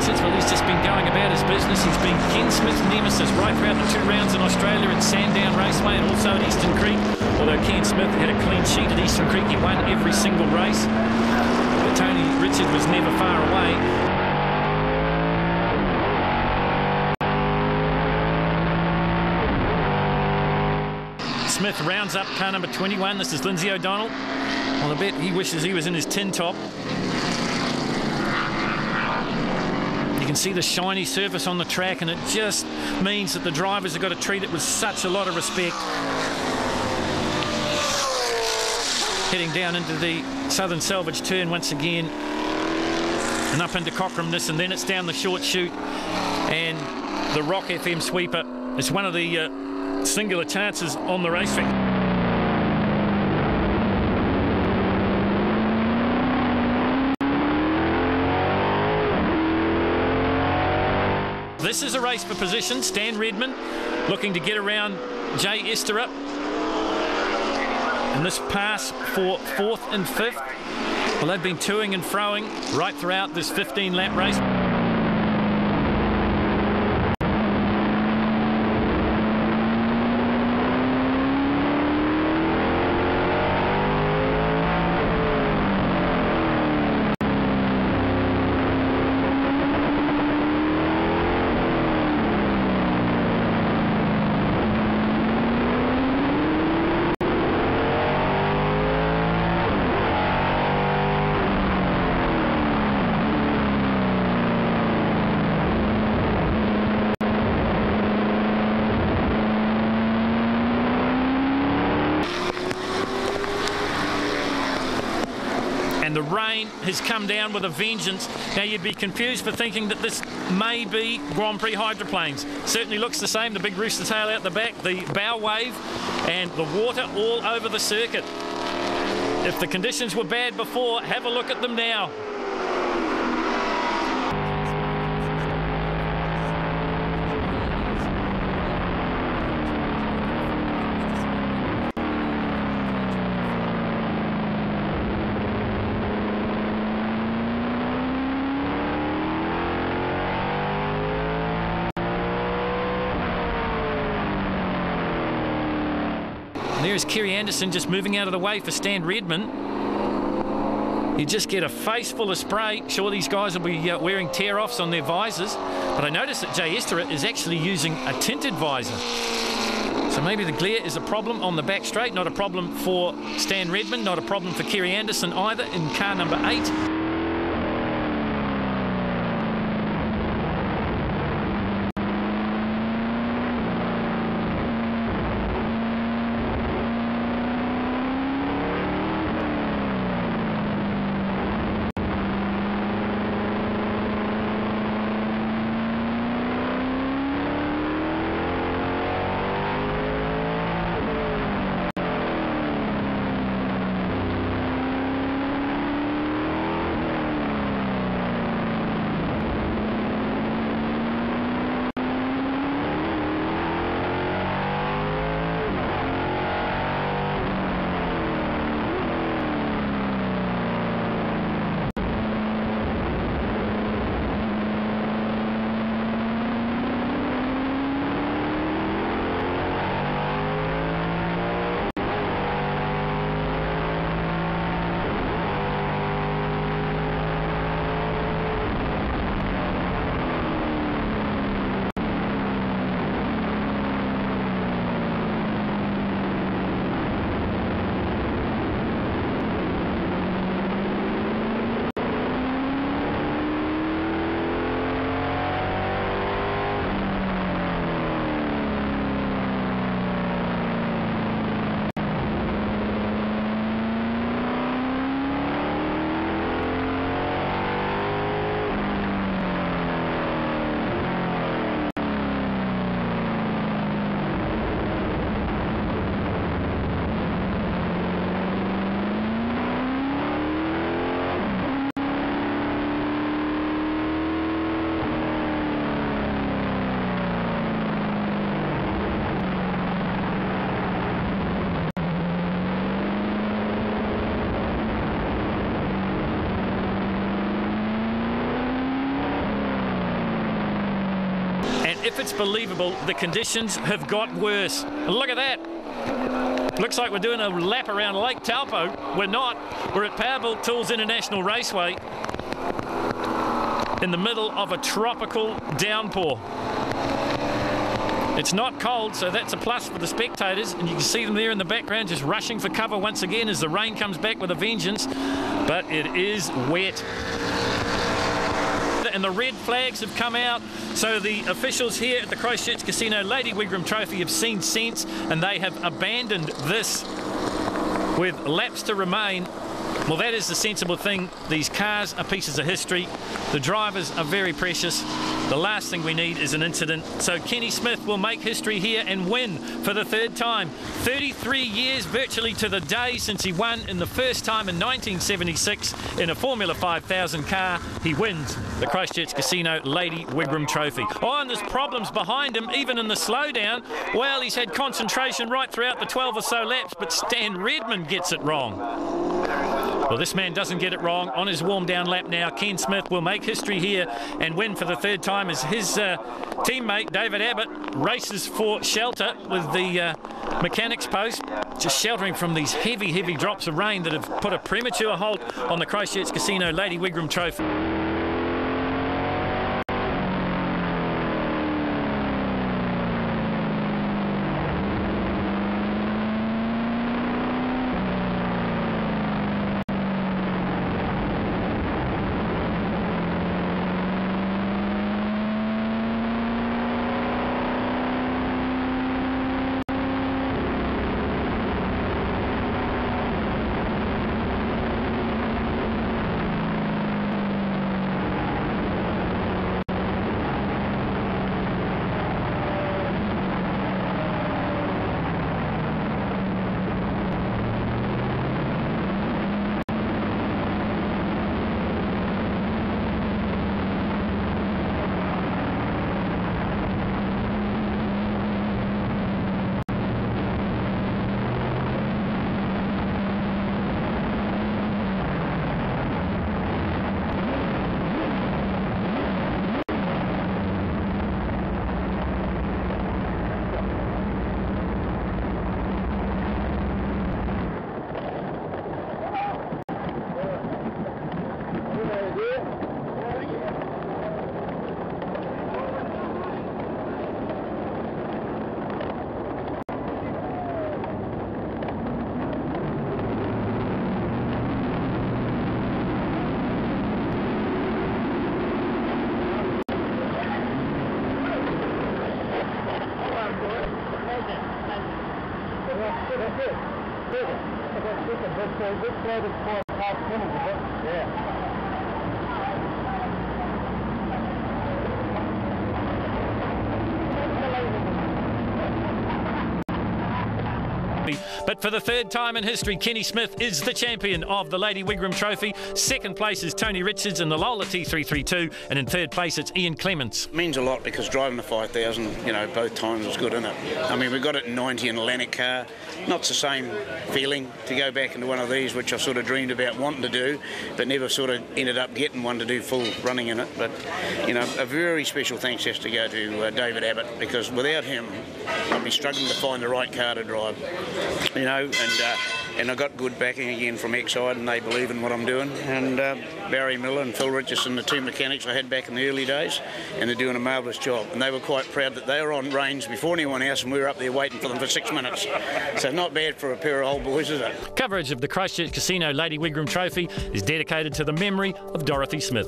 Richards, well, he's just been going about his business. He's been Ken Smith's nemesis right throughout the 2 rounds in Australia at Sandown Raceway and also at Eastern Creek. Although Ken Smith had a clean sheet at Eastern Creek, he won every single race. But Tony Richards was never far away. Smith rounds up car number 21. This is Lindsay O'Donnell. Well, I bet he wishes he was in his tin top. You can see the shiny surface on the track, and it just means that the drivers have got to treat it with such a lot of respect. Heading down into the Southern Salvage turn once again, and up into Cockramness, and then it's down the short chute, and the Rock FM sweeper. It's one of the singular chances on the racetrack. This is a race for position. Stan Redmond looking to get around Jay Esterer. And this pass for 4th and 5th. Well, they've been toing and froing right throughout this 15-lap race. The rain has come down with a vengeance. Now, you'd be confused for thinking that this may be Grand Prix hydroplanes. Certainly looks the same. The big rooster tail out the back, the bow wave, and the water all over the circuit. If the conditions were bad before, have a look at them now. There's Kerry Anderson just moving out of the way for Stan Redmond. You just get a face full of spray. Sure, these guys will be wearing tear-offs on their visors, but I noticed that Jay Esterer is actually using a tinted visor. So maybe the glare is a problem on the back straight, not a problem for Stan Redmond, not a problem for Kerry Anderson either in car number 8. if it's believable, the conditions have got worse. Look at that. Looks like we're doing a lap around Lake Taupo. We're not. We're at Powerbuilt Tools International Raceway in the middle of a tropical downpour. It's not cold, so that's a plus for the spectators, and you can see them there in the background just rushing for cover once again as the rain comes back with a vengeance, but it is wet. And the red flags have come out, so the officials here at the Christchurch Casino Lady Wigram Trophy have seen sense, and they have abandoned this with laps to remain. Well, that is the sensible thing. These cars are pieces of history. The drivers are very precious. The last thing we need is an incident. So Kenny Smith will make history here and win for the third time. 33 years virtually to the day since he won in the first time in 1976 in a Formula 5000 car. He wins the Christchurch Casino Lady Wigram Trophy. Oh, and there's problems behind him, even in the slowdown. Well, he's had concentration right throughout the 12 or so laps, but Stan Redmond gets it wrong. Well, this man doesn't get it wrong. On his warm-down lap now, Ken Smith will make history here and win for the third time as his teammate, David Abbott, races for shelter with the mechanics post, just sheltering from these heavy, heavy drops of rain that have put a premature halt on the Christchurch Casino Lady Wigram Trophy. But for the third time in history, Kenny Smith is the champion of the Lady Wigram Trophy. Second place is Tony Richards in the Lola T332, and in third place it's Ian Clements. It means a lot because driving the 5000, you know, both times was good, isn't it? I mean, we got it in 90 in a Atlantic car. Not the same feeling to go back into one of these, which I sort of dreamed about wanting to do, but never sort of ended up getting one to do full running in it. But, you know, a very special thanks has to go to David Abbott, because without him, I'd be struggling to find the right car to drive. You know, and I got good backing again from Exide, and they believe in what I'm doing. And Barry Miller and Phil Richardson, the two mechanics I had back in the early days, and they're doing a marvellous job. And they were quite proud that they were on range before anyone else, and we were up there waiting for them for 6 minutes. So not bad for a pair of old boys, is it? Coverage of the Christchurch Casino Lady Wigram Trophy is dedicated to the memory of Dorothy Smith.